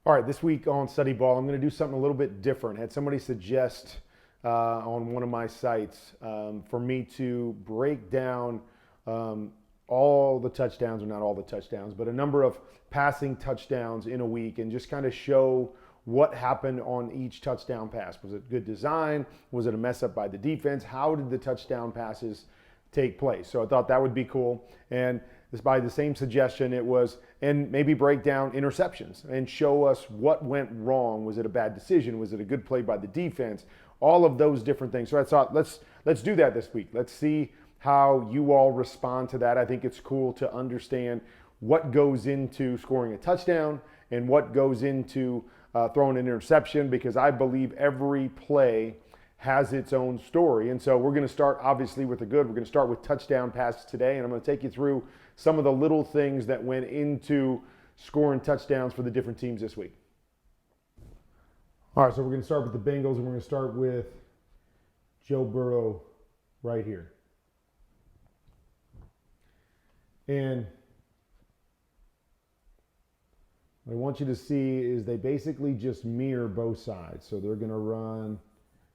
All right, this week on Studyball, I'm going to do something a little bit different. I had somebody suggest on one of my sites for me to break down all the touchdowns, or not all the touchdowns, but a number of passing touchdowns in a week and just kind of show what happened on each touchdown pass. Was it good design? Was it a mess up by the defense? How did the touchdown passes take place? So I thought that would be cool. And this, by the same suggestion, it was, and maybe break down interceptions and show us what went wrong. Was it a bad decision? Was it a good play by the defense? All of those different things. So I thought, let's do that this week. Let's see how you all respond to that. I think it's cool to understand what goes into scoring a touchdown and what goes into throwing an interception, because I believe every play has its own story. And so we're going to start obviously with the good. We're going to start with touchdown passes today, and I'm going to take you through some of the little things that went into scoring touchdowns for the different teams this week. All right, so we're going to start with the Bengals, and we're going to start with Joe Burrow right here. And what I want you to see is they basically just mirror both sides. So they're going to run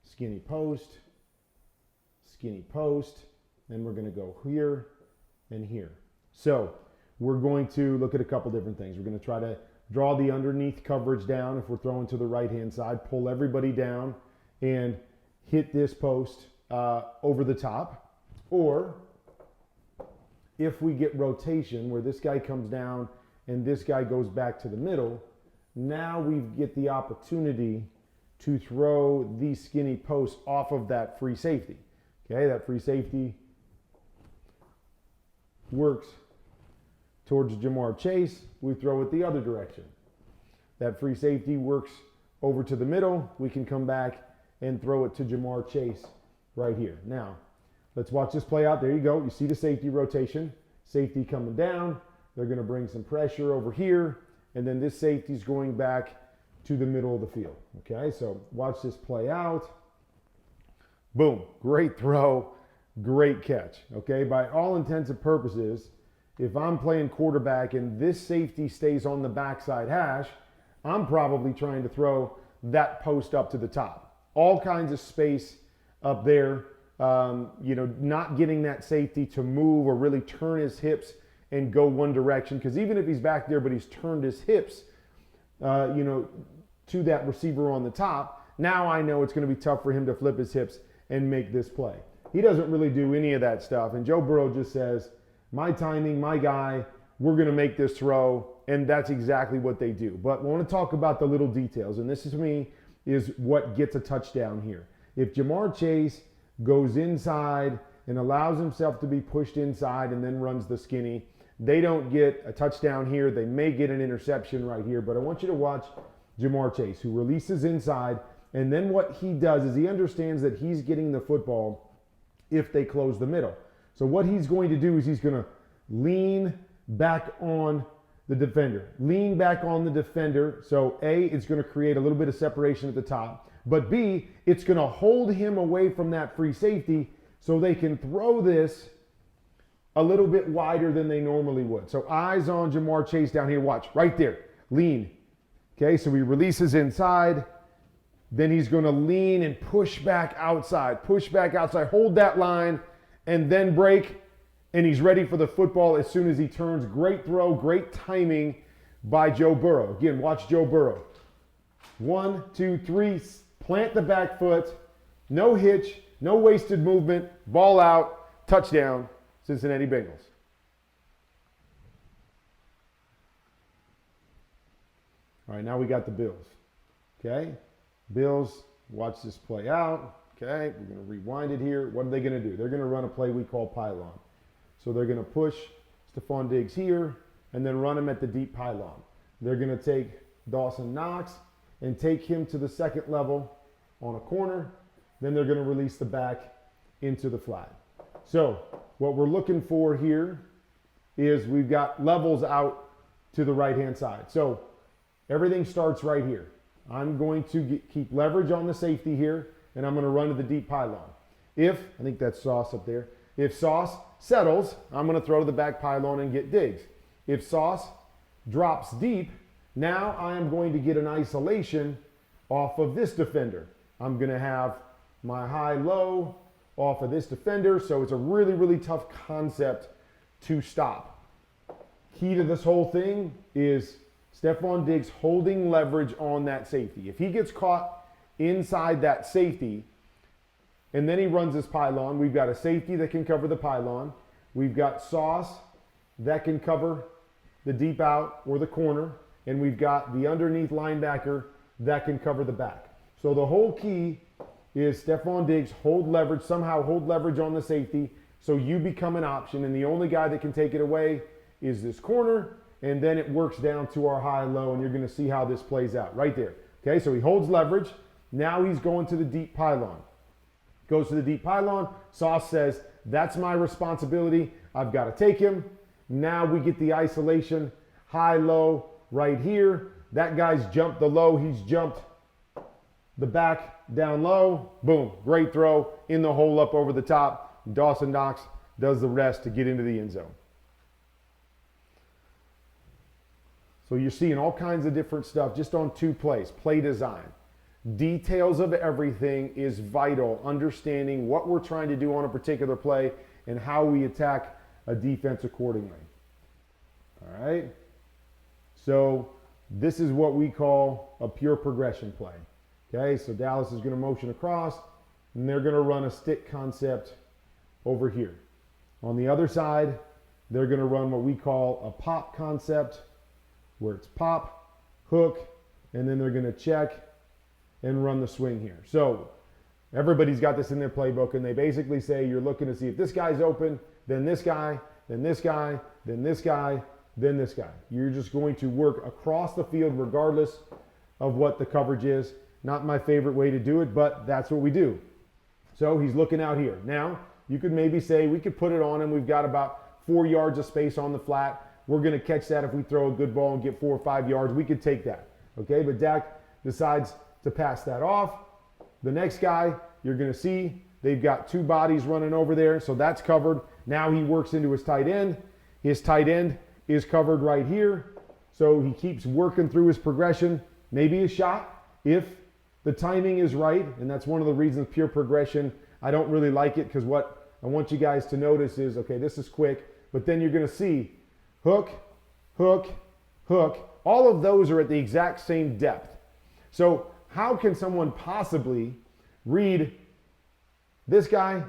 skinny post, and we're going to go here and here. So we're going to look at a couple different things. We're going to try to draw the underneath coverage down if we're throwing to the right-hand side, pull everybody down and hit this post over the top. Or if we get rotation where this guy comes down and this guy goes back to the middle, now we get the opportunity to throw these skinny posts off of that free safety. Okay, that free safety works towards Jamar Chase. We throw it the other direction. That free safety works over to the middle. We can come back and throw it to Jamar Chase right here. Now, let's watch this play out. There you go. You see the safety rotation. Safety coming down. They're going to bring some pressure over here, and then this safety is going back to the middle of the field. Okay, so watch this play out. Boom, great throw, great catch. Okay, by all intents and purposes, if I'm playing quarterback and this safety stays on the backside hash, I'm probably trying to throw that post up to the top. All kinds of space up there, not getting that safety to move or really turn his hips and go one direction, because even if he's back there but he's turned his hips to that receiver on the top, now I know it's going to be tough for him to flip his hips and make this play. He doesn't really do any of that stuff, and Joe Burrow just says, my timing, my guy, we're going to make this throw, and that's exactly what they do. But I want to talk about the little details, and this to me is what gets a touchdown here. If Jamar Chase goes inside and allows himself to be pushed inside and then runs the skinny, they don't get a touchdown here. They may get an interception right here, but I want you to watch Jamar Chase, who releases inside, and then what he does is he understands that he's getting the football if they close the middle. So what he's going to do is he's going to lean back on the defender. Lean back on the defender. So A, it's going to create a little bit of separation at the top, but B, it's going to hold him away from that free safety so they can throw this a little bit wider than they normally would. So eyes on Jamar Chase down here. Watch, right there. Lean. Okay, so he releases inside. Then he's going to lean and push back outside. Hold that line, and then break. And he's ready for the football as soon as he turns. Great throw, great timing by Joe Burrow. Again, watch Joe Burrow. 1, 2, 3. Plant the back foot. No hitch. No wasted movement. Ball out. Touchdown. Cincinnati Bengals. All right, now we got the Bills. Okay, Bills, watch this play out. Okay, we're going to rewind it here. What are they going to do? They're going to run a play we call pylon. So they're going to push Stephon Diggs here and then run him at the deep pylon. They're going to take Dawson Knox and take him to the second level on a corner. Then they're going to release the back into the flat. So what we're looking for here is we've got levels out to the right-hand side. So everything starts right here. I'm going to keep leverage on the safety here, and I'm going to run to the deep pylon. I think that's Sauce up there. If Sauce settles, I'm going to throw to the back pylon and get Diggs. If Sauce drops deep, Now I am going to get an isolation off of this defender. I'm going to have my high-low off of this defender, so it's a really, really tough concept to stop. Key to this whole thing is Stefon Diggs holding leverage on that safety. If he gets caught inside that safety, and then he runs his pylon, we've got a safety that can cover the pylon. We've got Sauce that can cover the deep out or the corner. And we've got the underneath linebacker that can cover the back. So the whole key is Stefon Diggs somehow hold leverage on the safety so you become an option. And the only guy that can take it away is this corner. And then it works down to our high-low, and you're going to see how this plays out right there. Okay, so he holds leverage. Now he's going to the deep pylon. Goes to the deep pylon. Sauce says, that's my responsibility. I've got to take him. Now we get the isolation, high-low right here. That guy's jumped the low. He's jumped the back down low. Boom. Great throw in the hole up over the top. Dawson Knox does the rest to get into the end zone. So you're seeing all kinds of different stuff just on 2 plays. Play design. Details of everything is vital. Understanding what we're trying to do on a particular play and how we attack a defense accordingly. All right. So this is what we call a pure progression play. Okay, so Dallas is going to motion across, and they're going to run a stick concept over here. On the other side, they're going to run what we call a pop concept, where it's pop, hook, and then they're going to check and run the swing here. So everybody's got this in their playbook, and they basically say you're looking to see if this guy's open, then this guy, then this guy, then this guy, then this guy. You're just going to work across the field regardless of what the coverage is. Not my favorite way to do it, but that's what we do. So he's looking out here. Now, you could maybe say we could put it on him. We've got about 4 yards of space on the flat. We're going to catch that if we throw a good ball and get 4 or 5 yards. We could take that. Okay, but Dak decides to pass that off. The next guy, you're going to see, they've got 2 bodies running over there, so that's covered. Now he works into his tight end. His tight end is covered right here. So he keeps working through his progression. Maybe a shot if the timing is right, and that's one of the reasons pure progression, I don't really like it, because what I want you guys to notice is, okay, this is quick, but then you're going to see hook, hook, hook. All of those are at the exact same depth. So how can someone possibly read this guy,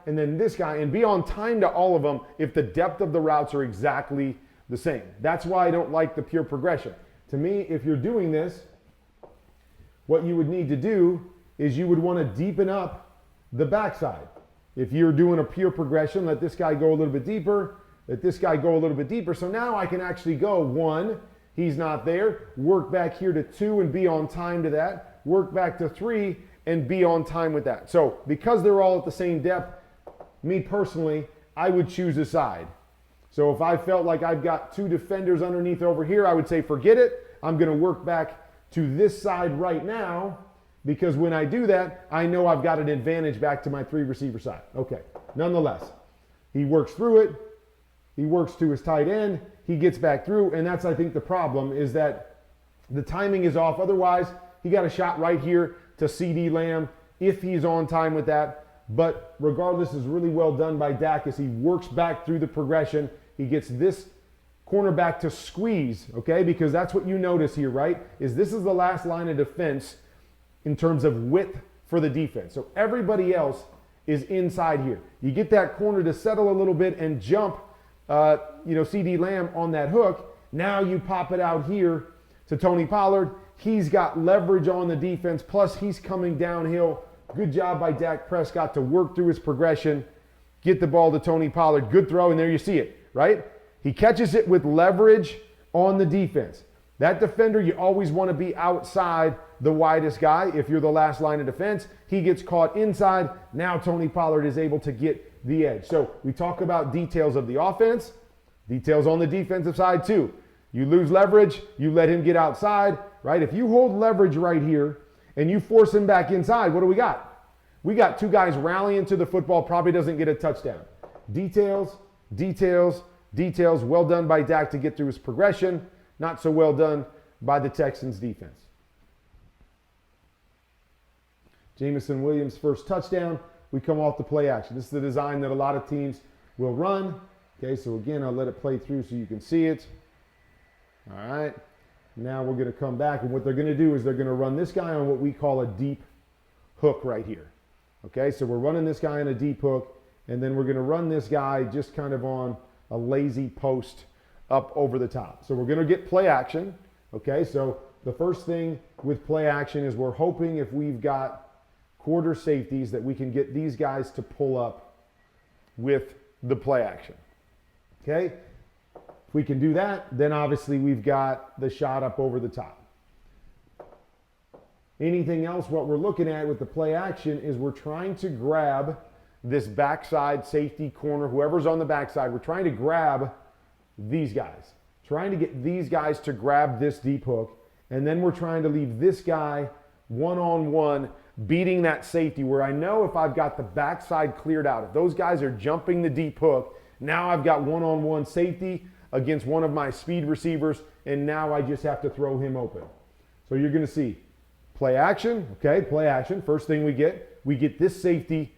and then this guy, and be on time to all of them if the depth of the routes are exactly the same? That's why I don't like the pure progression. To me, if you're doing this, what you would need to do is you would want to deepen up the backside. If you're doing a pure progression, let this guy go a little bit deeper, let this guy go a little bit deeper. So now I can actually go 1, he's not there, work back here to 2 and be on time to that, work back to 3 and be on time with that. So because they're all at the same depth, me personally, I would choose a side. So if I felt like I've got 2 defenders underneath over here, I would say forget it. I'm going to work back to this side right now, because when I do that, I know I've got an advantage back to my 3 receiver side. Okay, nonetheless, he works through it. He works to his tight end. He gets back through, and that's, I think, the problem is that the timing is off. Otherwise, he got a shot right here to CeeDee Lamb if he's on time with that. But regardless, is really well done by Dak as he works back through the progression. He gets this cornerback to squeeze, okay? Because that's what you notice here, right? Is this is the last line of defense in terms of width for the defense. So everybody else is inside here. You get that corner to settle a little bit and jump, CeeDee Lamb on that hook. Now you pop it out here to Tony Pollard. He's got leverage on the defense, plus he's coming downhill. Good job by Dak Prescott to work through his progression, get the ball to Tony Pollard. Good throw, and there you see it, right? He catches it with leverage on the defense. That defender, you always want to be outside the widest guy. If you're the last line of defense, he gets caught inside. Now Tony Pollard is able to get the edge. So we talk about details of the offense, details on the defensive side too. You lose leverage, you let him get outside, right? If you hold leverage right here and you force him back inside, what do we got? We got 2 guys rallying to the football, probably doesn't get a touchdown. Details. Well done by Dak to get through his progression. Not so well done by the Texans defense. Jameson Williams' first touchdown. We come off the play action. This is the design that a lot of teams will run. Okay, so again, I'll let it play through so you can see it. All right. Now we're going to come back, and what they're going to do is they're going to run this guy on what we call a deep hook right here. Okay, so we're running this guy on a deep hook, and then we're going to run this guy just kind of on a lazy post up over the top. So we're going to get play action. Okay, so the first thing with play action is we're hoping if we've got quarter safeties that we can get these guys to pull up with the play action. Okay, if we can do that, then obviously we've got the shot up over the top. Anything else, what we're looking at with the play action is we're trying to grab this backside safety corner, whoever's on the backside, we're trying to grab these guys. Trying to get these guys to grab this deep hook, and then we're trying to leave this guy one-on-one beating that safety where I know if I've got the backside cleared out, if those guys are jumping the deep hook, now I've got one-on-one safety against one of my speed receivers, and now I just have to throw him open. So you're going to see play action, okay, play action. First thing we get this safety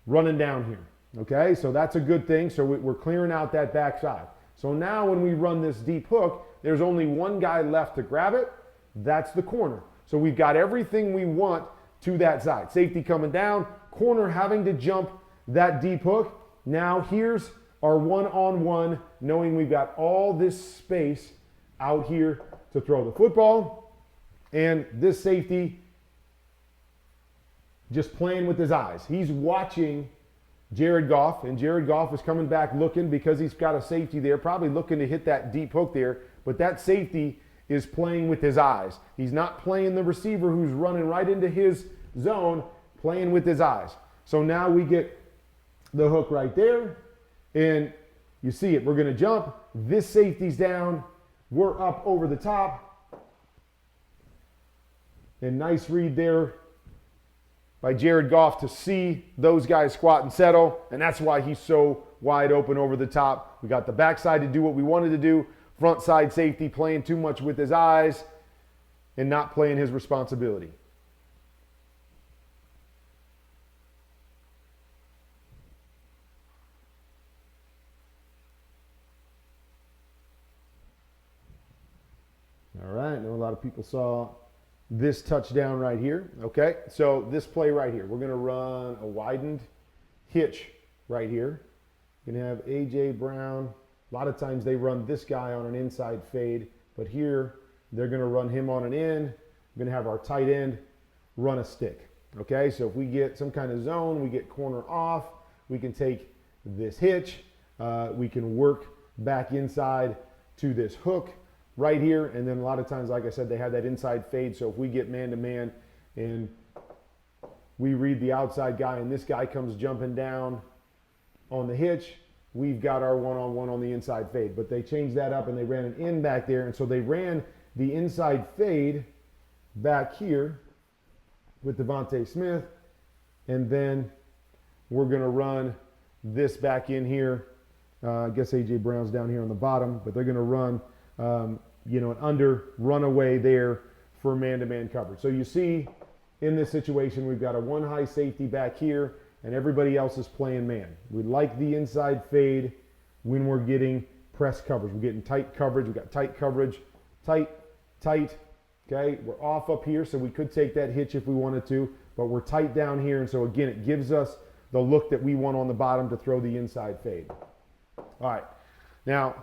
running down here, okay? So that's a good thing. So we're clearing out that backside. So now when we run this deep hook, there's only one guy left to grab it. That's the corner. So we've got everything we want to that side. Safety coming down, corner having to jump that deep hook. Now here's our one-on-one, knowing we've got all this space out here to throw the football. And this safety just playing with his eyes. He's watching Jared Goff, and Jared Goff is coming back looking because he's got a safety there, probably looking to hit that deep hook there, but that safety is playing with his eyes. He's not playing the receiver who's running right into his zone, playing with his eyes. So now we get the hook right there, and you see it. We're going to jump. This safety's down. We're up over the top. And nice read there by Jared Goff to see those guys squat and settle, and that's why he's so wide open over the top. We got the backside to do what we wanted to do. Front side safety playing too much with his eyes and not playing his responsibility. All right, I know a lot of people saw this touchdown right here. Okay, so this play right here, we're going to run a widened hitch right here. You're going to have A.J. Brown. A lot of times they run this guy on an inside fade, but here they're going to run him on an end. We're going to have our tight end run a stick. Okay, so if we get some kind of zone, we get corner off, we can take this hitch. We can work back inside to this hook right here, and then a lot of times, like I said, they have that inside fade, so if we get man-to-man and we read the outside guy and this guy comes jumping down on the hitch, we've got our one-on-one on the inside fade. But they changed that up and they ran an in back there, and so they ran the inside fade back here with Devontae Smith, and then we're going to run this back in here. I guess A.J. Brown's down here on the bottom, but they're going to run an under runaway there for man-to-man coverage. So you see in this situation, we've got a one high safety back here and everybody else is playing man. We like the inside fade when we're getting press coverage. We're getting tight coverage. We've got tight coverage, tight, okay? We're off up here, so we could take that hitch if we wanted to, but we're tight down here, and so again, it gives us the look that we want on the bottom to throw the inside fade. All right, now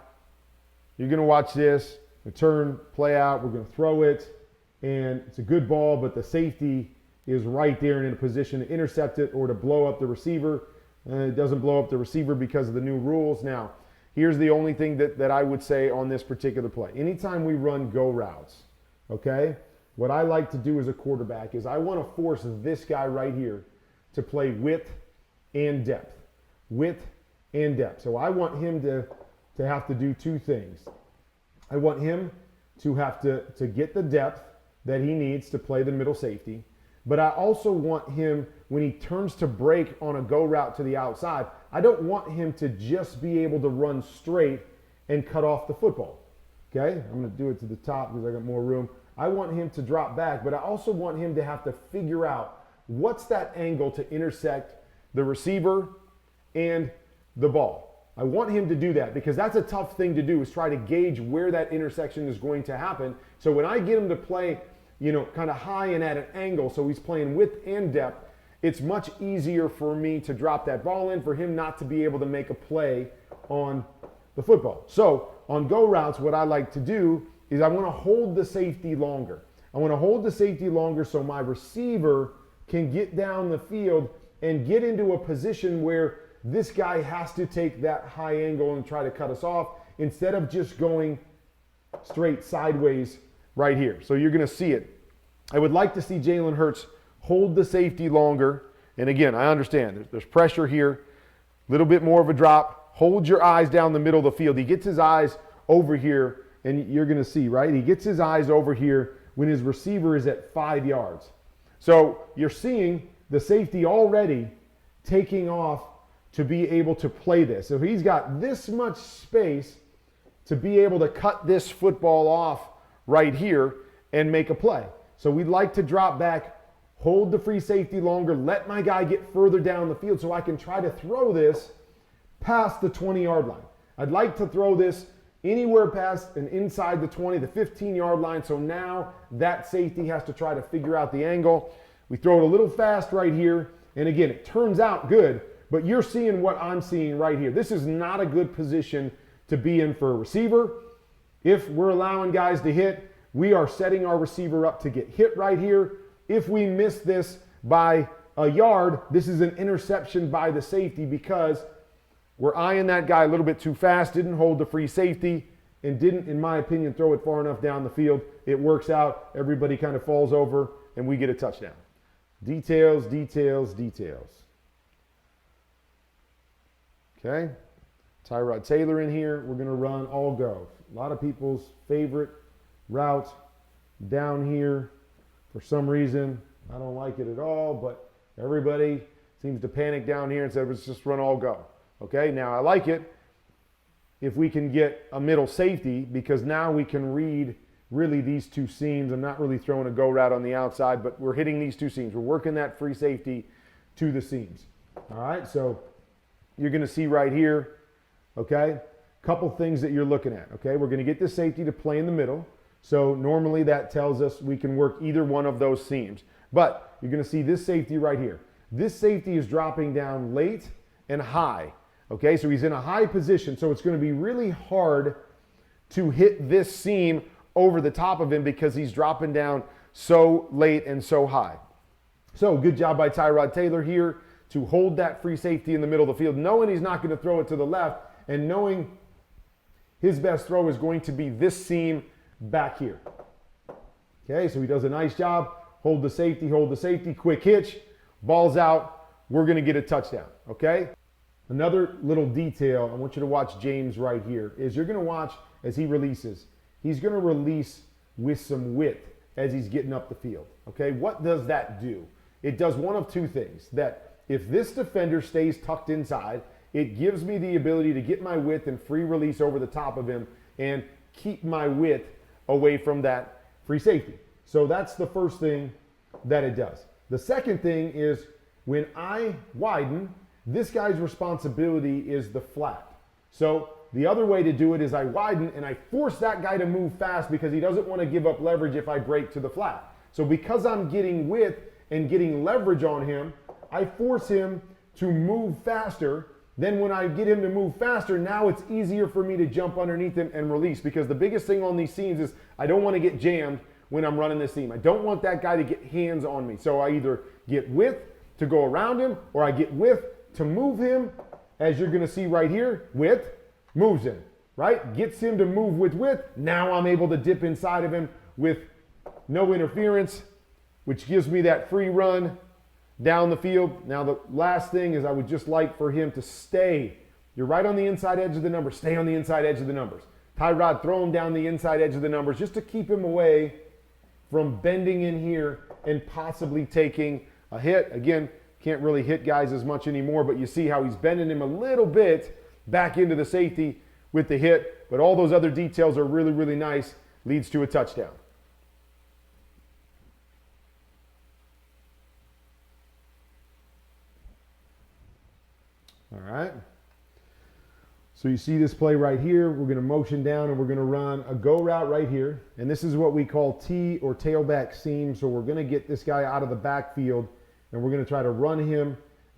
you're going to watch this. The turn, play out, we're going to throw it, and it's a good ball, but the safety is right there and in a position to intercept it or to blow up the receiver. It doesn't blow up the receiver because of the new rules. Now, here's the only thing that I would say on this particular play. Anytime we run go routes, okay, what I like to do as a quarterback is I want to force this guy right here to play width and depth. Width and depth. So I want him to have to do two things. I want him to have to get the depth that he needs to play the middle safety, but I also want him, when he turns to break on a go route to the outside, I don't want him to just be able to run straight and cut off the football. Okay, I'm going to do it to the top because I got more room. I want him to drop back, but I also want him to have to figure out what's that angle to intersect the receiver and the ball. I want him to do that because that's a tough thing to do, is try to gauge where that intersection is going to happen. So when I get him to play, kind of high and at an angle, so he's playing width and depth, it's much easier for me to drop that ball in, for him not to be able to make a play on the football. So on go routes, what I like to do is I want to hold the safety longer. I want to hold the safety longer so my receiver can get down the field and get into a position where this guy has to take that high angle and try to cut us off instead of just going straight sideways right here. So you're going to see it. I would like to see Jalen Hurts hold the safety longer. And again, I understand there's pressure here, a little bit more of a drop. Hold your eyes down the middle of the field. He gets his eyes over here, and you're going to see, right? He gets his eyes over here when his receiver is at 5 yards. So you're seeing the safety already taking off to be able to play this. So he's got this much space to be able to cut this football off right here and make a play. So we'd like to drop back, hold the free safety longer, let my guy get further down the field so I can try to throw this past the 20-yard line. I'd like to throw this anywhere past and inside the 20, the 15-yard line. So now that safety has to try to figure out the angle. We throw it a little fast right here. And again, it turns out good, but you're seeing what I'm seeing right here. This is not a good position to be in for a receiver. If we're allowing guys to hit, we are setting our receiver up to get hit right here. If we miss this by a yard, this is an interception by the safety because we're eyeing that guy a little bit too fast, didn't hold the free safety, and didn't, in my opinion, throw it far enough down the field. It works out. Everybody kind of falls over, and we get a touchdown. Details, details, details. Okay. Tyrod Taylor in here. We're going to run all go. A lot of people's favorite route down here. For some reason, I don't like it at all, but everybody seems to panic down here and say, let's just run all go. Okay, now I like it if we can get a middle safety because now we can read really these two seams. I'm not really throwing a go route on the outside, but we're hitting these two seams. We're working that free safety to the seams. All right, so you're going to see right here, okay, couple things that you're looking at. Okay, we're going to get the safety to play in the middle. So normally that tells us we can work either one of those seams. But you're going to see this safety right here. This safety is dropping down late and high. Okay, so he's in a high position, so it's going to be really hard to hit this seam over the top of him because he's dropping down so late and so high. So good job by Tyrod Taylor here to hold that free safety in the middle of the field, knowing he's not going to throw it to the left and knowing his best throw is going to be this seam back here. Okay, so he does a nice job. Hold the safety, quick hitch, ball's out. We're going to get a touchdown, okay? Another little detail I want you to watch James right here is you're going to watch as he releases. He's going to release with some width as he's getting up the field, okay? What does that do? It does one of two things. That if this defender stays tucked inside, it gives me the ability to get my width and free release over the top of him and keep my width away from that free safety. So that's the first thing that it does. The second thing is when I widen, this guy's responsibility is the flat. So the other way to do it is I widen and I force that guy to move fast because he doesn't want to give up leverage if I break to the flat. So because I'm getting width and getting leverage on him, I force him to move faster. Then when I get him to move faster, now it's easier for me to jump underneath him and release because the biggest thing on these seams is I don't want to get jammed when I'm running this seam. I don't want that guy to get hands on me. So I either get width to go around him or I get width to move him, as you're going to see right here. Width moves him, right? Gets him to move with width. Now I'm able to dip inside of him with no interference, which gives me that free run down the field. Now the last thing is I would just like for him to stay. You're right on the inside edge of the numbers. Stay on the inside edge of the numbers. Tyrod, throw him down the inside edge of the numbers just to keep him away from bending in here and possibly taking a hit. Again, can't really hit guys as much anymore, but you see how he's bending him a little bit back into the safety, with the hit, but all those other details are really, really nice. Leads to a touchdown. All right. So you see this play right here. We're going to motion down and we're going to run a go route right here. And this is what we call T or tailback seam. So we're going to get this guy out of the backfield and we're going to try to run him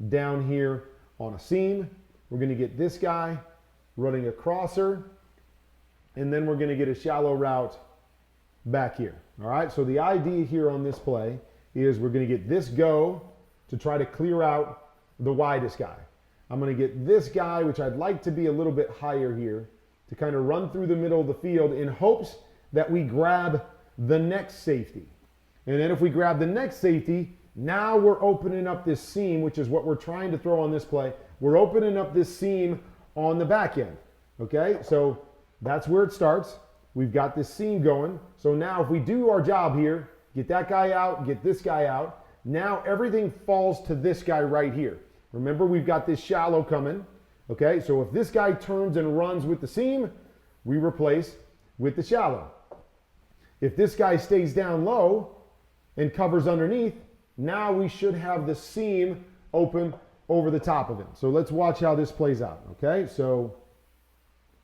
down here on a seam. We're going to get this guy running a crosser. And then we're going to get a shallow route back here. All right. So the idea here on this play is we're going to get this go to try to clear out the widest guy. I'm going to get this guy, which I'd like to be a little bit higher here, to kind of run through the middle of the field in hopes that we grab the next safety. And then if we grab the next safety, now we're opening up this seam, which is what we're trying to throw on this play. We're opening up this seam on the back end. Okay, so that's where it starts. We've got this seam going. So now if we do our job here, get that guy out, get this guy out, now everything falls to this guy right here. Remember, we've got this shallow coming, okay? So if this guy turns and runs with the seam, we replace with the shallow. If this guy stays down low and covers underneath, now we should have the seam open over the top of it. So let's watch how this plays out, okay? So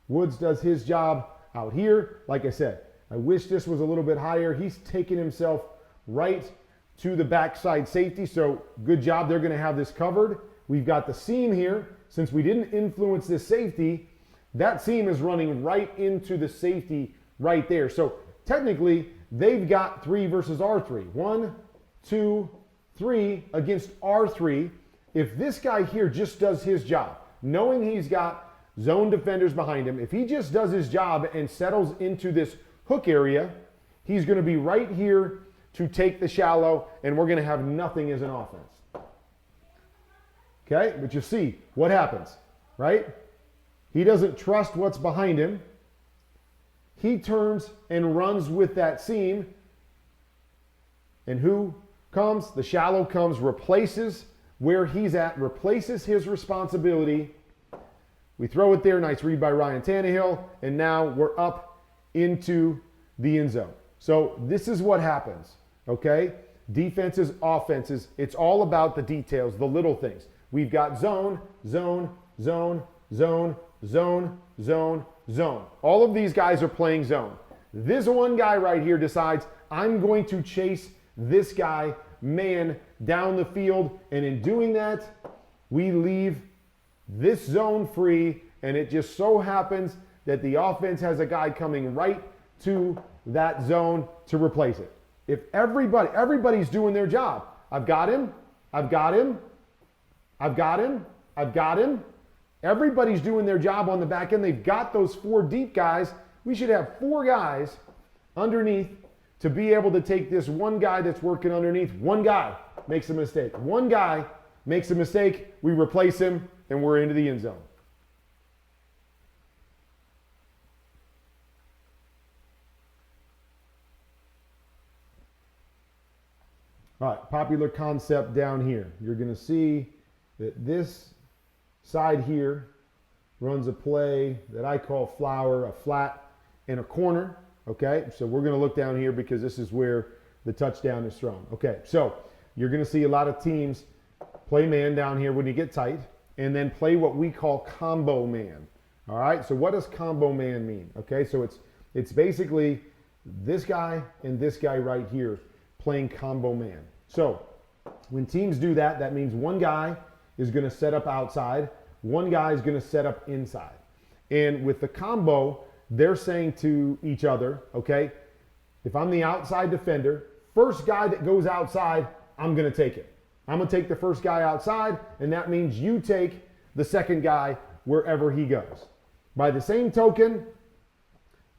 Woods does his job out here. Like I said, I wish this was a little bit higher. He's taking himself right to the backside safety, so good job. They're going to have this covered. We've got the seam here. Since we didn't influence this safety, that seam is running right into the safety right there. So technically, they've got 3 versus R3. 1, 2, 3 against R3. If this guy here just does his job, knowing he's got zone defenders behind him, if he just does his job and settles into this hook area, he's going to be right here to take the shallow, and we're going to have nothing as an offense. Okay, but you see what happens, right? He doesn't trust what's behind him. He turns and runs with that seam. And who comes? The shallow comes, replaces where he's at, replaces his responsibility. We throw it there, nice read by Ryan Tannehill, and now we're up into the end zone. So this is what happens, okay? Defenses, offenses, it's all about the details, the little things. We've got zone, zone, zone, zone, zone, zone, zone. All of these guys are playing zone. This one guy right here decides, I'm going to chase this guy, man, down the field. And in doing that, we leave this zone free. And it just so happens that the offense has a guy coming right to that zone to replace it. If everybody's doing their job. I've got him. I've got him. I've got him. I've got him. Everybody's doing their job on the back end. They've got those 4 deep guys. We should have 4 guys underneath to be able to take this one guy that's working underneath. One guy makes a mistake. One guy makes a mistake. We replace him, and we're into the end zone. All right, popular concept down here. You're going to see that this side here runs a play that I call flower, a flat and a corner. Okay, so we're going to look down here because this is where the touchdown is thrown. Okay, so you're going to see a lot of teams play man down here when you get tight and then play what we call combo man. All right, so what does combo man mean? Okay, so it's basically this guy and this guy right here playing combo man. So when teams do that, that means one guy is going to set up outside, one guy is going to set up inside. And with the combo, they're saying to each other, okay, if I'm the outside defender, first guy that goes outside, I'm going to take it. I'm going to take the first guy outside, and that means you take the second guy wherever he goes. By the same token,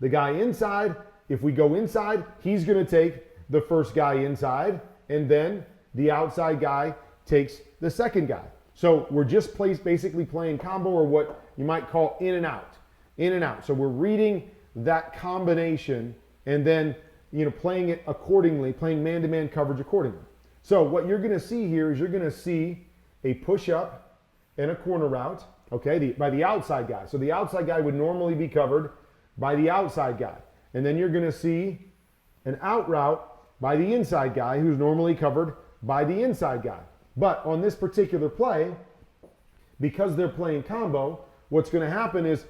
the guy inside, if we go inside, he's going to take the first guy inside, and then the outside guy takes the second guy. So we're just basically playing combo, or what you might call in and out. In and out. So we're reading that combination and then, playing it accordingly, playing man-to-man coverage accordingly. So what you're going to see here is you're going to see a push-up and a corner route. okay, by the outside guy. So the outside guy would normally be covered by the outside guy. And then you're going to see an out route by the inside guy who's normally covered by the inside guy. But on this particular play, because they're playing combo, what's going to happen is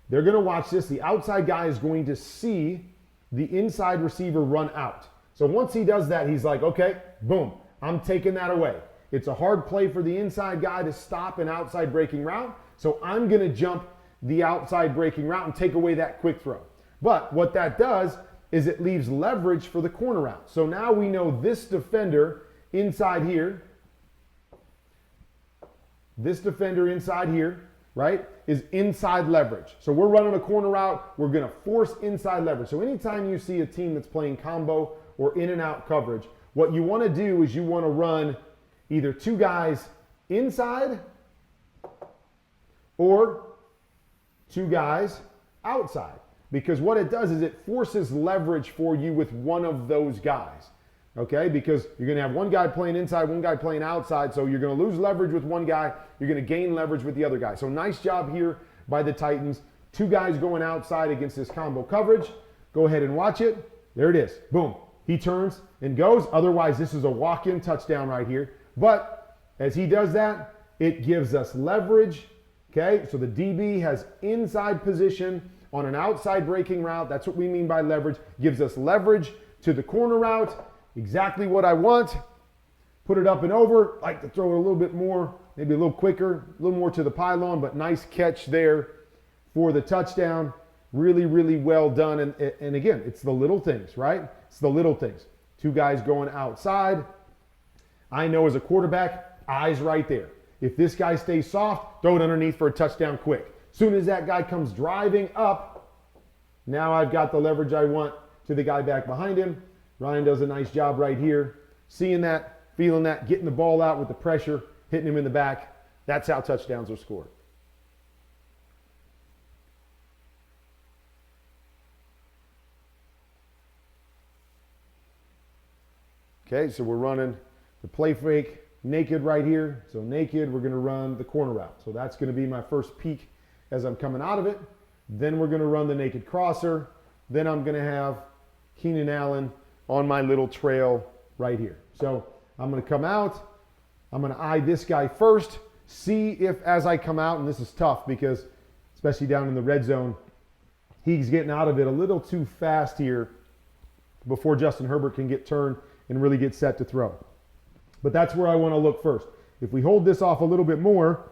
they're going to watch this. The outside guy is going to see the inside receiver run out. So once he does that, he's like, okay, boom, I'm taking that away. It's a hard play for the inside guy to stop an outside breaking route. So I'm going to jump the outside breaking route and take away that quick throw. But what that does is it leaves leverage for the corner route. So now we know this defender inside here, right, is inside leverage. So we're running a corner route. We're going to force inside leverage. So anytime you see a team that's playing combo or in and out coverage, what you want to do is you want to run either two guys inside or two guys outside. Because what it does is it forces leverage for you with one of those guys. Okay, because you're going to have one guy playing inside, one guy playing outside, so you're going to lose leverage with one guy, you're going to gain leverage with the other guy. So nice job here by the Titans. Two guys going outside against this combo coverage. Go ahead and watch it. There it is. Boom. He turns and goes. Otherwise, this is a walk-in touchdown right here. But as he does that, it gives us leverage. Okay, so the DB has inside position on an outside breaking route. That's what we mean by leverage. Gives us leverage to the corner route. Exactly what I want. Put it up and over. Like to throw it a little bit more, maybe a little quicker, a little more to the pylon, but nice catch there for the touchdown. Really, really well done. And again, it's the little things, right? It's the little things. Two guys going outside. I know as a quarterback, eyes right there. If this guy stays soft, throw it underneath for a touchdown quick. Soon as that guy comes driving up, now I've got the leverage I want to the guy back behind him. Ryan does a nice job right here. Seeing that, feeling that, getting the ball out with the pressure, hitting him in the back. That's how touchdowns are scored. Okay, so we're running the play fake naked right here. So naked, we're going to run the corner route. So that's going to be my first peek as I'm coming out of it. Then we're going to run the naked crosser. Then I'm going to have Keenan Allen on my little trail right here. So I'm going to come out. I'm going to eye this guy first. See if as I come out, and this is tough because especially down in the red zone, he's getting out of it a little too fast here before Justin Herbert can get turned and really get set to throw. But that's where I want to look first. If we hold this off a little bit more,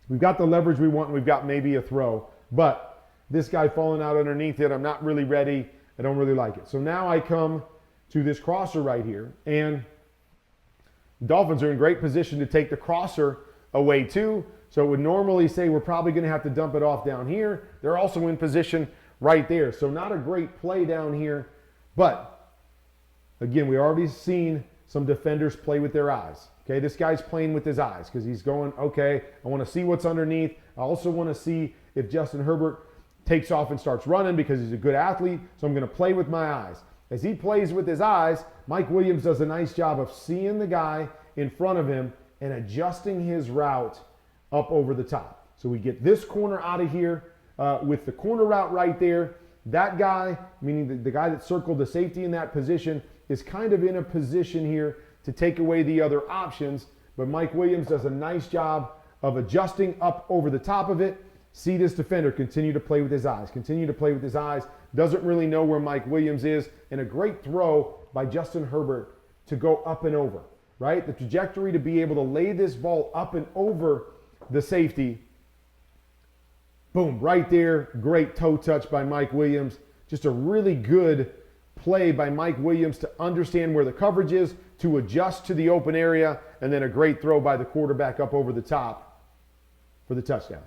we've got the leverage we want and we've got maybe a throw. But this guy falling out underneath it, I'm not really ready. I don't really like it. So now I come to this crosser right here, and the Dolphins are in great position to take the crosser away too. So it would normally say we're probably going to have to dump it off down here. They're also in position right there. So not a great play down here. But again, we already seen some defenders play with their eyes. Okay, this guy's playing with his eyes because he's going, okay, I want to see what's underneath. I also want to see if Justin Herbert takes off and starts running because he's a good athlete. So I'm going to play with my eyes. As he plays with his eyes, Mike Williams does a nice job of seeing the guy in front of him and adjusting his route up over the top. So we get this corner out of here with the corner route right there. That guy, meaning the guy that circled the safety in that position, is kind of in a position here to take away the other options. But Mike Williams does a nice job of adjusting up over the top of it. See this defender continue to play with his eyes, continue to play with his eyes. Doesn't really know where Mike Williams is. And a great throw by Justin Herbert to go up and over, right? The trajectory to be able to lay this ball up and over the safety. Boom, right there. Great toe touch by Mike Williams. Just a really good play by Mike Williams to understand where the coverage is, to adjust to the open area, and then a great throw by the quarterback up over the top for the touchdown.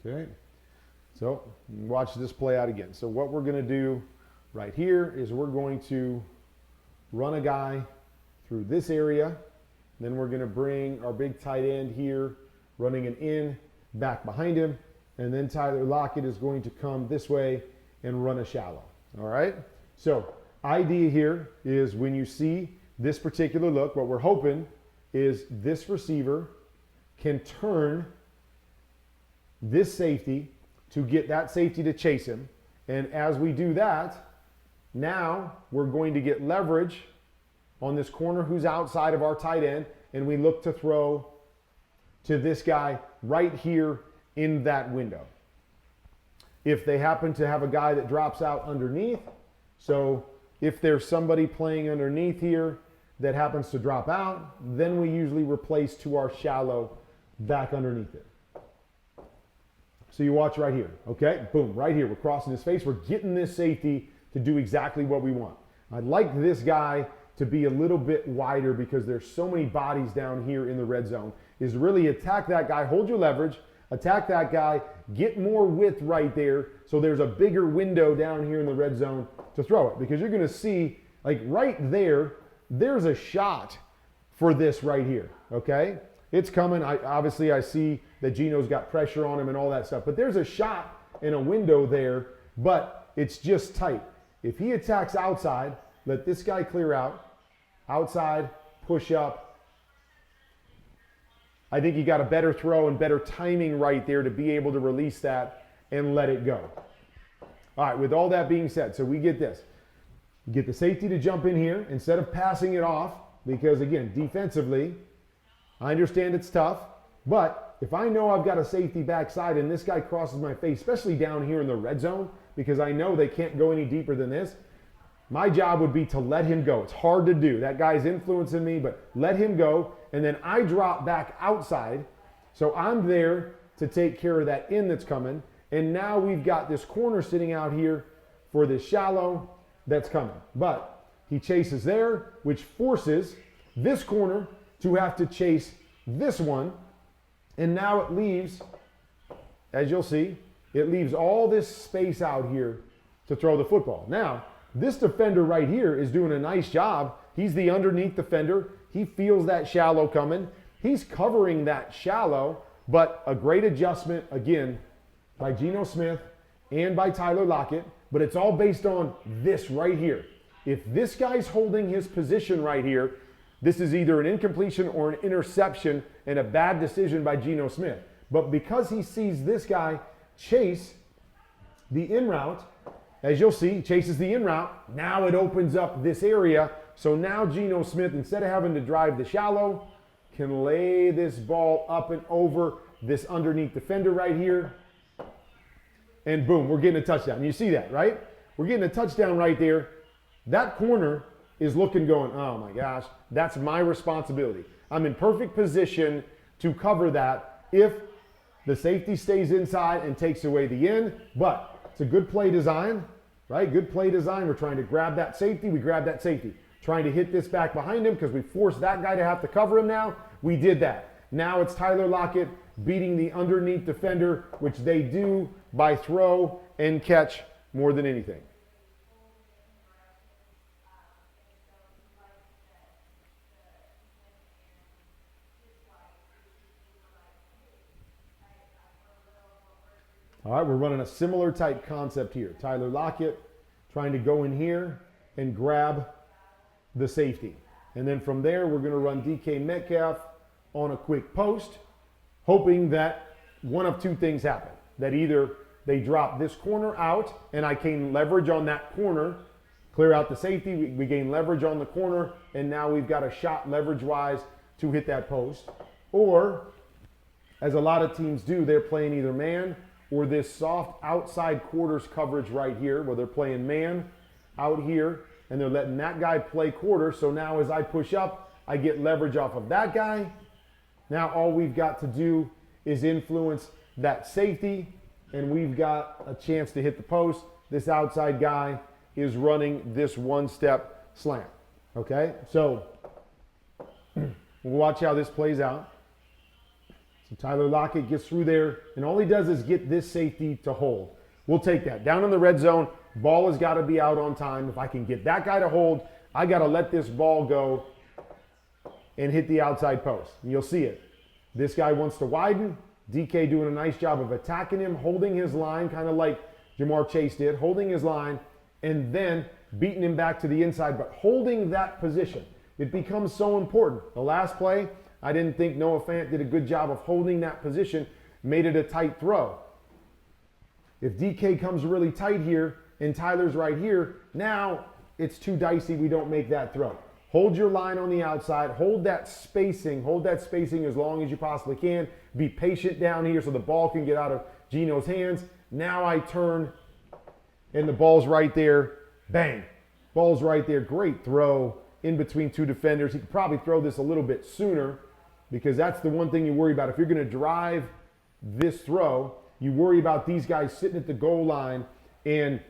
Okay, so watch this play out again. So what we're going to do right here is we're going to run a guy through this area. Then we're going to bring our big tight end here, running an in back behind him. And then Tyler Lockett is going to come this way and run a shallow. All right? So idea here is when you see this particular look, what we're hoping is this receiver can turn this safety to get that safety to chase him. And as we do that, now we're going to get leverage on this corner who's outside of our tight end, and we look to throw to this guy right here in that window. If they happen to have a guy that drops out underneath, so if there's somebody playing underneath here that happens to drop out, then we usually replace to our shallow back underneath it. So you watch right here, okay? Boom, right here. We're crossing his face. We're getting this safety to do exactly what we want. I'd like this guy to be a little bit wider because there's so many bodies down here in the red zone, is really attack that guy, hold your leverage, attack that guy, get more width right there so there's a bigger window down here in the red zone to throw it. Because you're going to see, like right there, there's a shot for this right here, okay? It's coming. Obviously, I see that Geno's got pressure on him and all that stuff. But there's a shot in a window there, but it's just tight. If he attacks outside, let this guy clear out. Outside, push up. I think you got a better throw and better timing right there to be able to release that and let it go. All right, with all that being said, so we get this. You get the safety to jump in here instead of passing it off because, again, defensively, I understand it's tough, but if I know I've got a safety backside and this guy crosses my face, especially down here in the red zone, because I know they can't go any deeper than this, my job would be to let him go. It's hard to do. That guy's influencing me, but let him go, and then I drop back outside, so I'm there to take care of that in that's coming, and now we've got this corner sitting out here for this shallow that's coming. But he chases there, which forces this corner to have to chase this one, and now it leaves, as you'll see, it leaves all this space out here to throw the football. Now, this defender right here is doing a nice job. He's the underneath defender. He feels that shallow coming. He's covering that shallow, but a great adjustment, again, by Geno Smith and by Tyler Lockett, but it's all based on this right here. If this guy's holding his position right here, this is either an incompletion or an interception and a bad decision by Geno Smith. But because he sees this guy chase the in route, as you'll see, chases the in route, now it opens up this area. So now Geno Smith, instead of having to drive the shallow, can lay this ball up and over this underneath defender right here. And boom, we're getting a touchdown. You see that, right? We're getting a touchdown right there. That corner is looking going, oh my gosh, that's my responsibility. I'm in perfect position to cover that if the safety stays inside and takes away the in, but it's a good play design, right? Good play design. We're trying to grab that safety. We grab that safety. Trying to hit this back behind him because we forced that guy to have to cover him now. We did that. Now it's Tyler Lockett beating the underneath defender, which they do by throw and catch more than anything. All right, we're running a similar type concept here. Tyler Lockett trying to go in here and grab the safety. And then from there, we're going to run DK Metcalf on a quick post, hoping that one of two things happen. That either they drop this corner out and I gain leverage on that corner, clear out the safety, we gain leverage on the corner, and now we've got a shot leverage-wise to hit that post. Or, as a lot of teams do, they're playing either man or this soft outside quarters coverage right here where they're playing man out here and they're letting that guy play quarter. So now as I push up, I get leverage off of that guy. Now all we've got to do is influence that safety and we've got a chance to hit the post. This outside guy is running this one-step slant, okay? So we'll watch how this plays out. So Tyler Lockett gets through there, and all he does is get this safety to hold. We'll take that. Down in the red zone, ball has got to be out on time. If I can get that guy to hold, I got to let this ball go and hit the outside post. And you'll see it. This guy wants to widen. DK doing a nice job of attacking him, holding his line, kind of like Jamar Chase did, holding his line, and then beating him back to the inside, but holding that position. It becomes so important. The last play, I didn't think Noah Fant did a good job of holding that position, made it a tight throw. If DK comes really tight here and Tyler's right here, now it's too dicey, we don't make that throw. Hold your line on the outside, hold that spacing as long as you possibly can. Be patient down here so the ball can get out of Geno's hands. Now I turn and the ball's right there. Bang. Ball's right there. Great throw in between two defenders. He could probably throw this a little bit sooner because that's the one thing you worry about. If you're going to drive this throw, you worry about these guys sitting at the goal line and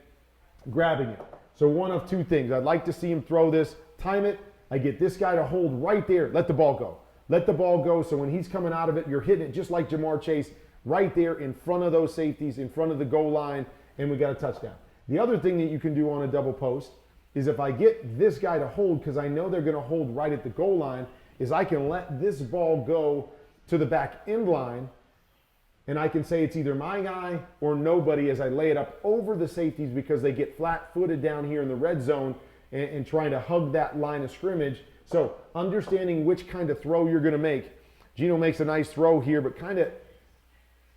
grabbing it. So one of two things. I'd like to see him throw this, time it. I get this guy to hold right there. Let the ball go. Let the ball go so when he's coming out of it, you're hitting it just like Jamar Chase right there in front of those safeties, in front of the goal line, and we got a touchdown. The other thing that you can do on a double post is if I get this guy to hold, because I know they're going to hold right at the goal line, is I can let this ball go to the back end line, and I can say it's either my guy or nobody as I lay it up over the safeties because they get flat-footed down here in the red zone and trying to hug that line of scrimmage. So understanding which kind of throw you're going to make. Geno makes a nice throw here, but kind of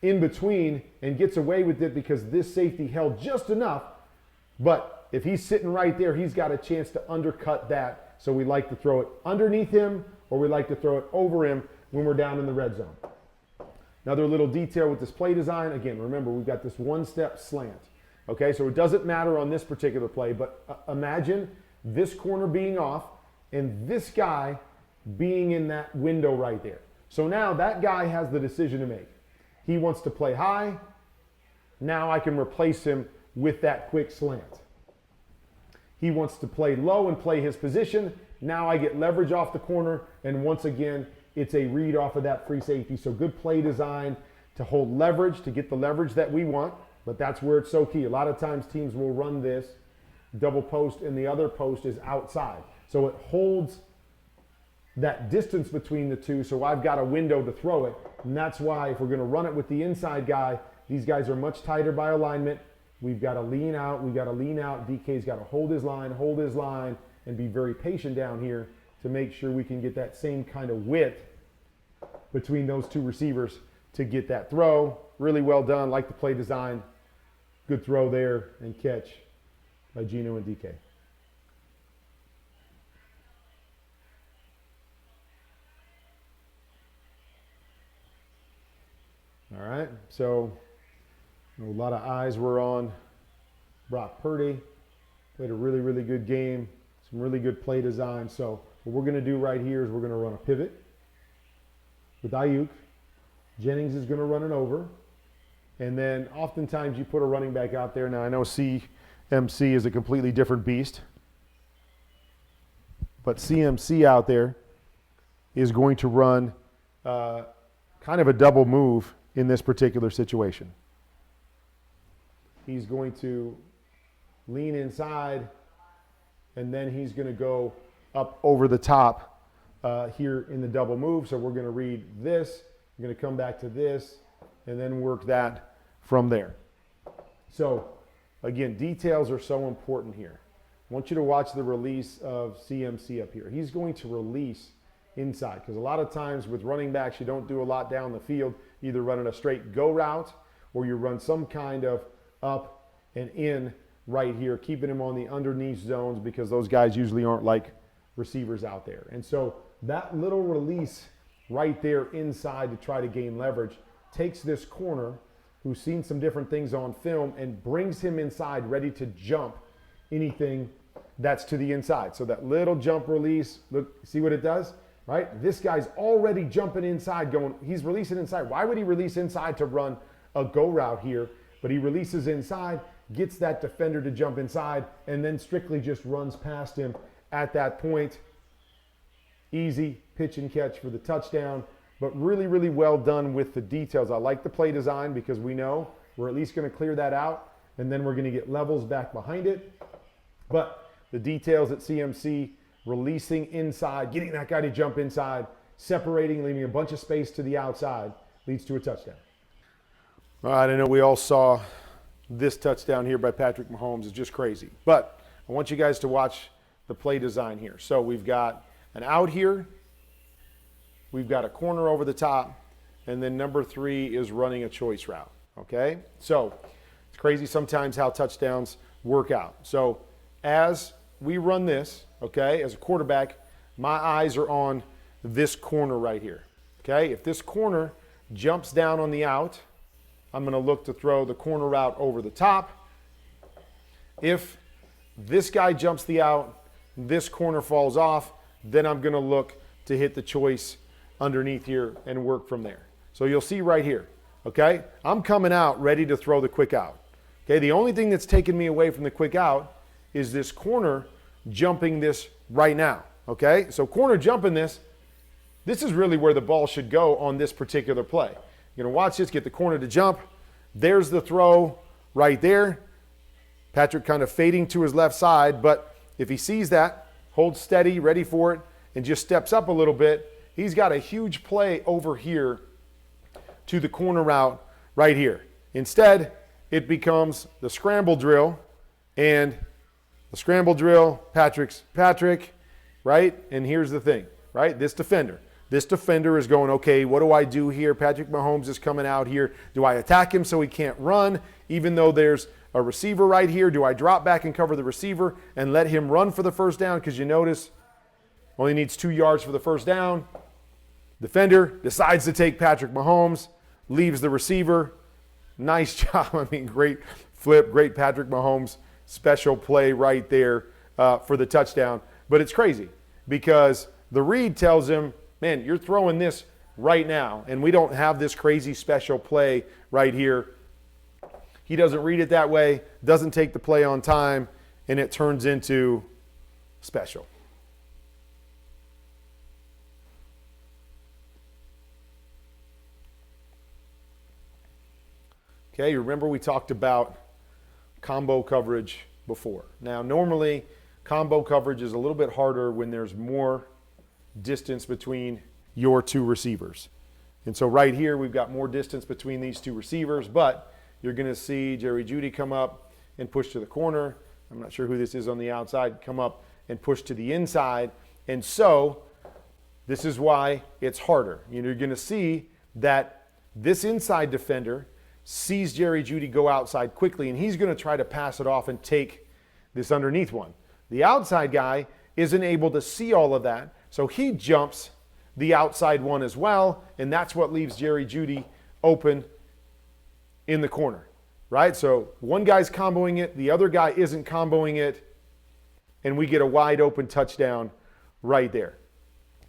in between and gets away with it because this safety held just enough. But if he's sitting right there, he's got a chance to undercut that. So we like to throw it underneath him or we like to throw it over him when we're down in the red zone. Another little detail with this play design. Again, remember, we've got this one-step slant. Okay, so it doesn't matter on this particular play, but imagine this corner being off and this guy being in that window right there. So now that guy has the decision to make. He wants to play high. Now I can replace him with that quick slant. He wants to play low and play his position. Now I get leverage off the corner, and once again, it's a read off of that free safety. So good play design to hold leverage, to get the leverage that we want, but that's where it's so key. A lot of times teams will run this double post and the other post is outside. So it holds that distance between the two, so I've got a window to throw it. And that's why if we're going to run it with the inside guy, these guys are much tighter by alignment. We've got to lean out. DK's got to hold his line, and be very patient down here to make sure we can get that same kind of width between those two receivers to get that throw. Really well done. Like the play design. Good throw there and catch by Geno and DK. All right, so a lot of eyes were on Brock Purdy. Played a really, really good game. Some really good play design. So what we're going to do right here is we're going to run a pivot with Ayuk. Jennings is going to run it over. And then oftentimes you put a running back out there. Now I know CMC is a completely different beast. But CMC out there is going to run kind of a double move in this particular situation. He's going to lean inside, and then he's going to go up over the top here in the double move. So we're going to read this. We're going to come back to this, and then work that from there. So, again, details are so important here. I want you to watch the release of CMC up here. He's going to release inside because a lot of times with running backs, you don't do a lot down the field. Either running a straight go route or you run some kind of up and in right here, keeping him on the underneath zones because those guys usually aren't like receivers out there. And so that little release right there inside to try to gain leverage takes this corner who's seen some different things on film and brings him inside ready to jump anything that's to the inside. So that little jump release, look, see what it does? Right? This guy's already jumping inside going, he's releasing inside. Why would he release inside to run a go route here? But he releases inside, gets that defender to jump inside, and then strictly just runs past him at that point. Easy pitch and catch for the touchdown, but really, really well done with the details. I like the play design because we know we're at least going to clear that out, and then we're going to get levels back behind it. But the details at CMC, releasing inside, getting that guy to jump inside, separating, leaving a bunch of space to the outside, leads to a touchdown. All right, I know we all saw this touchdown here by Patrick Mahomes is just crazy. But I want you guys to watch the play design here. So we've got an out here. We've got a corner over the top. And then number 3 is running a choice route. Okay? So it's crazy sometimes how touchdowns work out. So as we run this, okay, as a quarterback, my eyes are on this corner right here. Okay? If this corner jumps down on the out, I'm going to look to throw the corner route over the top. If this guy jumps the out, this corner falls off, then I'm going to look to hit the choice underneath here and work from there. So you'll see right here, okay? I'm coming out ready to throw the quick out. Okay, the only thing that's taken me away from the quick out is this corner jumping this right now, okay? So corner jumping this is really where the ball should go on this particular play. You're going to watch this, get the corner to jump. There's the throw right there. Patrick kind of fading to his left side, but if he sees that, holds steady, ready for it, and just steps up a little bit, he's got a huge play over here to the corner route right here. Instead, it becomes the scramble drill, and the scramble drill, Patrick, right? And here's the thing, right? This defender is going, okay, what do I do here? Patrick Mahomes is coming out here. Do I attack him so he can't run, even though there's a receiver right here? Do I drop back and cover the receiver and let him run for the first down? Because you notice only needs 2 yards for the first down. Defender decides to take Patrick Mahomes, leaves the receiver. Nice job. I mean, great flip, great Patrick Mahomes special play right there for the touchdown. But it's crazy because the read tells him, man, you're throwing this right now, and we don't have this crazy special play right here. He doesn't read it that way, doesn't take the play on time, and it turns into special. Okay, remember we talked about combo coverage before. Now, normally, combo coverage is a little bit harder when there's more distance between your 2 receivers. And so right here, we've got more distance between these 2 receivers, but you're going to see Jerry Judy come up and push to the corner. I'm not sure who this is on the outside, come up and push to the inside. And so this is why it's harder. You're going to see that this inside defender sees Jerry Judy go outside quickly, and he's going to try to pass it off and take this underneath one. The outside guy isn't able to see all of that, so he jumps the outside one as well, and that's what leaves Jerry Judy open in the corner, right? So one guy's comboing it, the other guy isn't comboing it, and we get a wide open touchdown right there.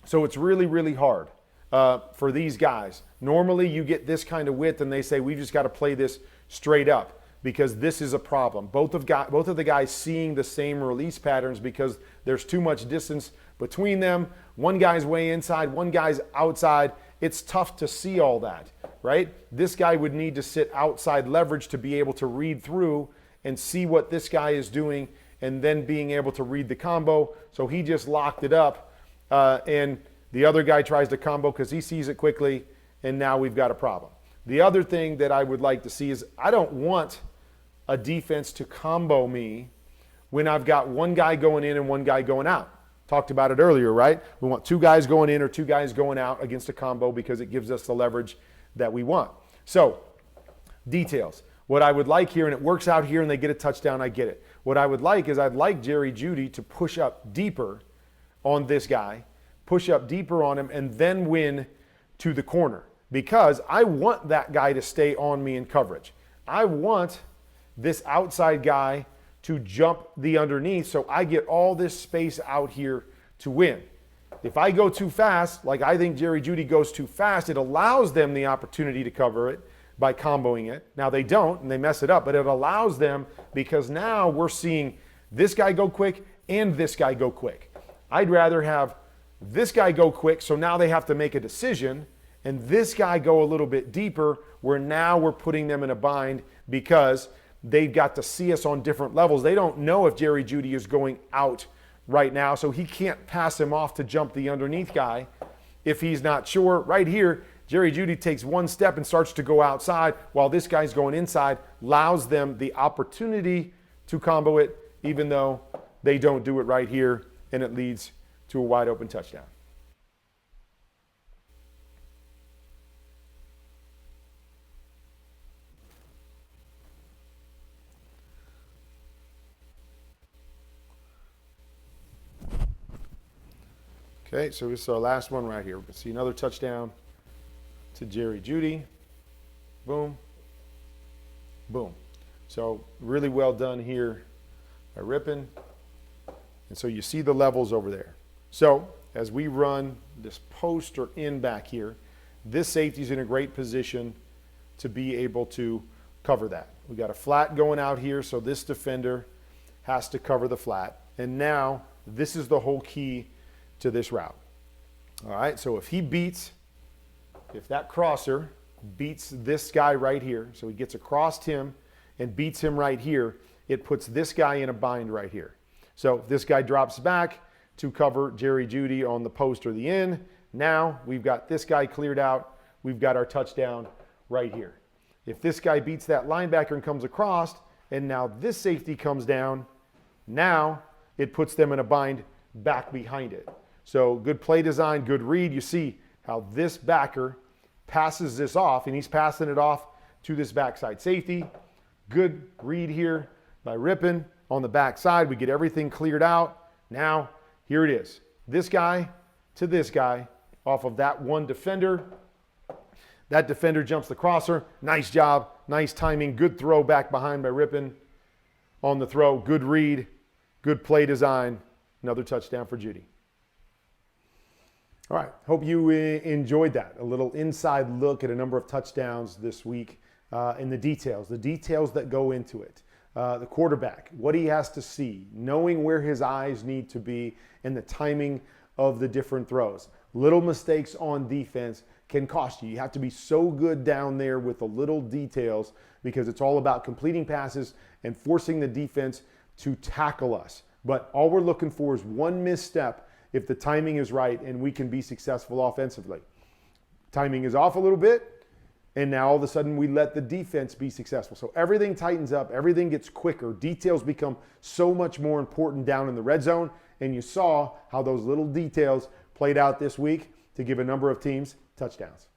So it's really, really hard for these guys. Normally you get this kind of width and they say we've just got to play this straight up because this is a problem. Both of the guys seeing the same release patterns because there's too much distance between them. One guy's way inside, one guy's outside. It's tough to see all that, right? This guy would need to sit outside leverage to be able to read through and see what this guy is doing and then being able to read the combo. So he just locked it up and the other guy tries to combo because he sees it quickly, and now we've got a problem. The other thing that I would like to see is I don't want a defense to combo me when I've got one guy going in and one guy going out. Talked about it earlier, right? We want 2 guys going in or 2 guys going out against a combo because it gives us the leverage that we want. So, details. What I would like here, and it works out here and they get a touchdown, I get it. What I would like is I'd like Jerry Judy to push up deeper on this guy, push up deeper on him, and then win to the corner because I want that guy to stay on me in coverage. I want this outside guy to jump the underneath so I get all this space out here to win. If I go too fast, like I think Jerry Judy goes too fast, it allows them the opportunity to cover it by comboing it. Now they don't and they mess it up, but it allows them because now we're seeing this guy go quick and this guy go quick. I'd rather have this guy go quick, so now they have to make a decision, and this guy go a little bit deeper, where now we're putting them in a bind because they've got to see us on different levels. They don't know if Jerry Judy is going out right now, so he can't pass him off to jump the underneath guy if he's not sure. Right here, Jerry Judy takes one step and starts to go outside while this guy's going inside, allows them the opportunity to combo it, even though they don't do it right here, and it leads to a wide open touchdown. Okay, so this is our last one right here. We can see another touchdown to Jerry Judy. Boom. Boom. So really well done here by Rippin. And so you see the levels over there. So as we run this post or in back here, this safety's in a great position to be able to cover that. We got a flat going out here, so this defender has to cover the flat. And now this is the whole key to this route. All right, so if that crosser beats this guy right here, so he gets across him and beats him right here, it puts this guy in a bind right here. So if this guy drops back to cover Jerry Judy on the post or the in, now we've got this guy cleared out. We've got our touchdown right here. If this guy beats that linebacker and comes across, and now this safety comes down, now it puts them in a bind back behind it. So good play design, good read. You see how this backer passes this off, and he's passing it off to this backside safety. Good read here by Rippin on the backside. We get everything cleared out. Now, here it is. This guy to this guy off of that one defender. That defender jumps the crosser. Nice job, nice timing, good throw back behind by Rippin on the throw. Good read, good play design. Another touchdown for Judy. All right, hope you enjoyed that. A little inside look at a number of touchdowns this week and the details that go into it. The quarterback, what he has to see, knowing where his eyes need to be, and the timing of the different throws. Little mistakes on defense can cost you. You have to be so good down there with the little details because it's all about completing passes and forcing the defense to tackle us. But all we're looking for is one misstep if the timing is right and we can be successful offensively. Timing is off a little bit, and now all of a sudden we let the defense be successful. So everything tightens up, everything gets quicker. Details become so much more important down in the red zone, and you saw how those little details played out this week to give a number of teams touchdowns.